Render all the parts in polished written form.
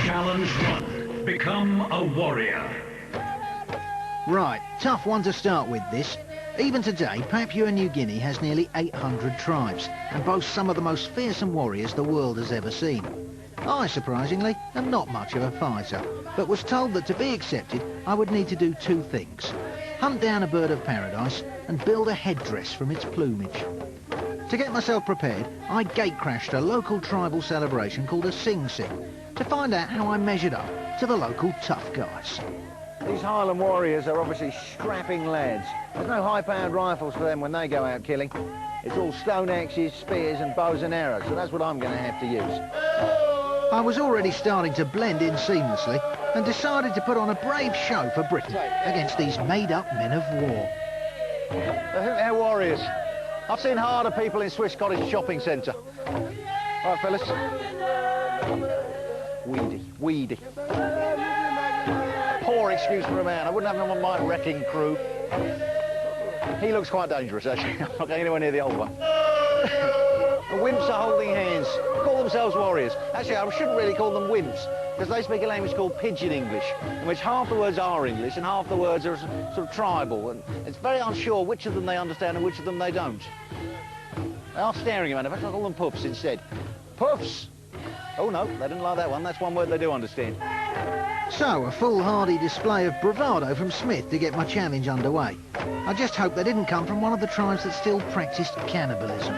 Challenge 1. Become a warrior. Right, tough one to start with this. Even today, Papua New Guinea has nearly 800 tribes and boasts some of the most fearsome warriors the world has ever seen. I, surprisingly, am not much of a fighter, but was told that to be accepted, I would need to do two things: hunt down a bird of paradise and build a headdress from its plumage. To get myself prepared, I gate-crashed a local tribal celebration called a Sing Sing to find out how I measured up to the local tough guys. These Highland warriors are obviously strapping lads. There's no high-powered rifles for them when they go out killing. It's all stone axes, spears and bows and arrows, so that's what I'm going to have to use. I was already starting to blend in seamlessly and decided to put on a brave show for Britain against these made-up men of war. I think they're warriors. I've seen harder people in Swiss Cottage shopping centre. All right, fellas. Weedy. Poor excuse for a man. I wouldn't have him on my wrecking crew. He looks quite dangerous, actually. I'm not going anywhere near the old one. The wimps are holding hands. Call themselves warriors. Actually, I shouldn't really call them wimps, because they speak a language called Pidgin English, in which half the words are English and half the words are sort of tribal, and it's very unsure which of them they understand and which of them they don't. They are staring at me. In fact, I call them puffs instead. Puffs! Oh no, they didn't like that one. That's one word they do understand. So, a foolhardy display of bravado from Smith to get my challenge underway. I just hope they didn't come from one of the tribes that still practiced cannibalism.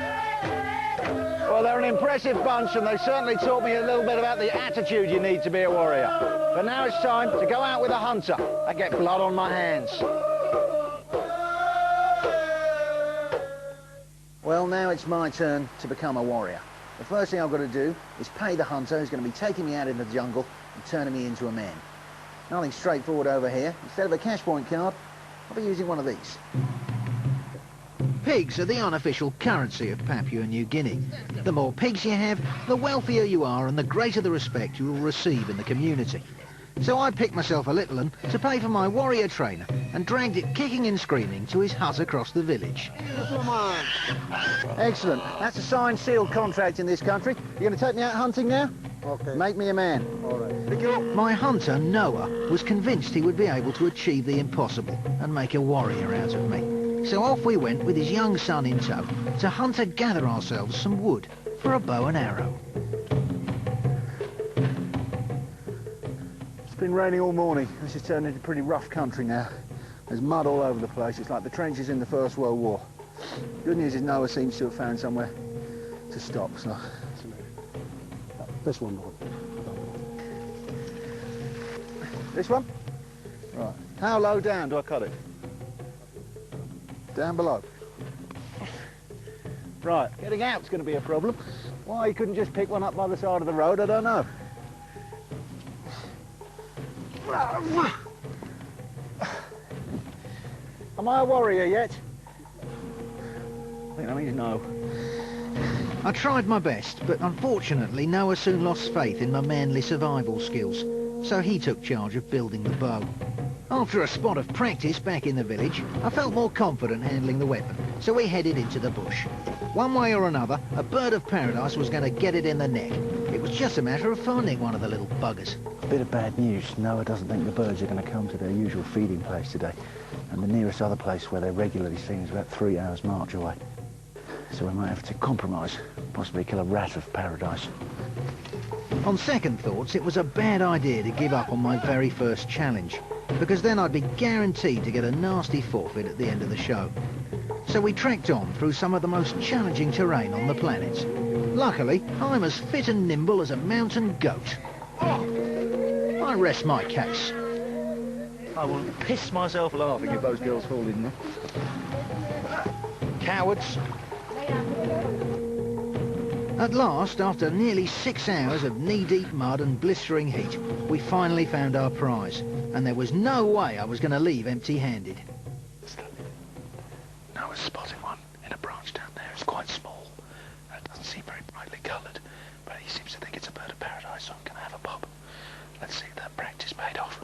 Well, they're an impressive bunch, and they certainly taught me a little bit about the attitude you need to be a warrior. But now it's time to go out with a hunter. I get blood on my hands. Well, now it's my turn to become a warrior. The first thing I've got to do is pay the hunter who's going to be taking me out in the jungle and turning me into a man. Nothing straightforward over here. Instead of a cash point card, I'll be using one of these. Pigs are the unofficial currency of Papua New Guinea. The more pigs you have, the wealthier you are and the greater the respect you will receive in the community. So I picked myself a little one to pay for my warrior trainer and dragged it kicking and screaming to his hut across the village. Excellent. That's a signed, sealed contract in this country. You're going to take me out hunting now? Okay. Make me a man. All right. My hunter, Noah, was convinced he would be able to achieve the impossible and make a warrior out of me. So off we went with his young son in tow to hunt and gather ourselves some wood for a bow and arrow. It's been raining all morning. This has turned into pretty rough country now. There's mud all over the place. It's like the trenches in the First World War. Good news is Noah seems to have found somewhere to stop, so... This one, Lord. This one? Right. How low down do I cut it? Down below. Right. Getting out's going to be a problem. Why you couldn't just pick one up by the side of the road, I don't know. Am I a warrior yet? I think that means no. I tried my best, but unfortunately Noah soon lost faith in my manly survival skills, so he took charge of building the bow. After a spot of practice back in the village, I felt more confident handling the weapon, so we headed into the bush. One way or another, a bird of paradise was going to get it in the neck. It was just a matter of finding one of the little buggers. A bit of bad news. Noah doesn't think the birds are going to come to their usual feeding place today, and the nearest other place where they're regularly seen is about 3 hours march away. So we might have to compromise, possibly kill a rat of paradise. On second thoughts, it was a bad idea to give up on my very first challenge, because then I'd be guaranteed to get a nasty forfeit at the end of the show. So we trekked on through some of the most challenging terrain on the planet. Luckily, I'm as fit and nimble as a mountain goat. I rest my case. I will piss myself laughing if those girls fall in there. Cowards. At last, after nearly 6 hours of knee-deep mud and blistering heat, we finally found our prize, and there was no way I was going to leave empty-handed. Noah's spotting one in a branch down there. It's quite small. It doesn't seem very brightly coloured, but he seems to think it's a bird of paradise, so I'm going to have a pop. Let's see if that practice paid off.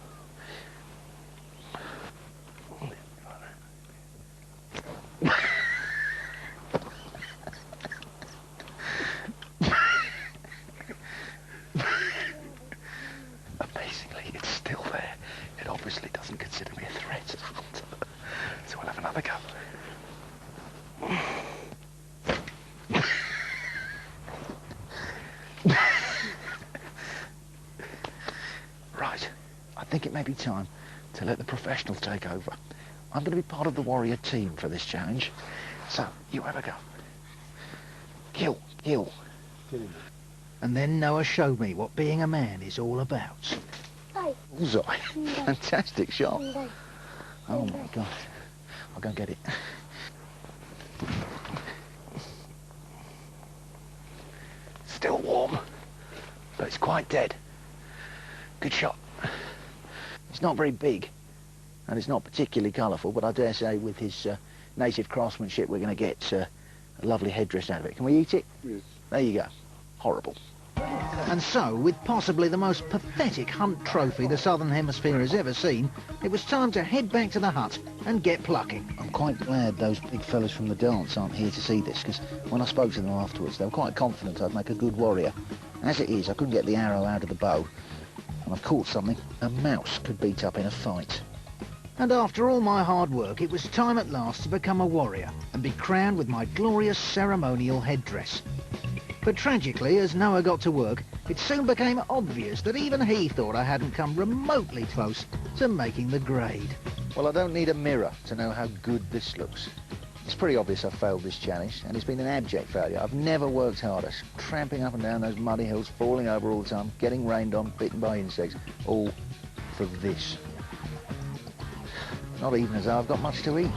obviously doesn't consider me a threat. So we'll have another go. Right, I think it may be time to let the professionals take over. I'm going to be part of the warrior team for this challenge. So, you have a go. Kill, kill. And then Noah showed me what being a man is all about. Bullseye. Fantastic shot. Oh my God. I'll go and get it. Still warm, but it's quite dead. Good shot. It's not very big, and it's not particularly colourful, but I dare say with his native craftsmanship we're going to get a lovely headdress out of it. Can we eat it? Yes. There you go. Horrible. And so, with possibly the most pathetic hunt trophy the Southern Hemisphere has ever seen, it was time to head back to the hut and get plucking. I'm quite glad those big fellas from the dance aren't here to see this, because when I spoke to them afterwards, they were quite confident I'd make a good warrior. As it is, I couldn't get the arrow out of the bow, and I've caught something a mouse could beat up in a fight. And after all my hard work, it was time at last to become a warrior and be crowned with my glorious ceremonial headdress. But tragically, as Noah got to work, it soon became obvious that even he thought I hadn't come remotely close to making the grade. Well, I don't need a mirror to know how good this looks. It's pretty obvious I've failed this challenge, and it's been an abject failure. I've never worked harder, tramping up and down those muddy hills, falling over all the time, getting rained on, bitten by insects, all for this. Not even as though I've got much to eat.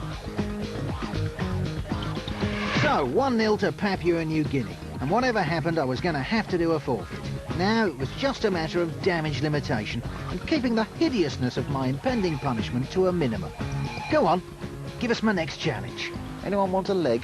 So, 1-0 to Papua New Guinea. And whatever happened, I was going to have to do a forfeit. Now it was just a matter of damage limitation and keeping the hideousness of my impending punishment to a minimum. Go on, give us my next challenge. Anyone want a leg?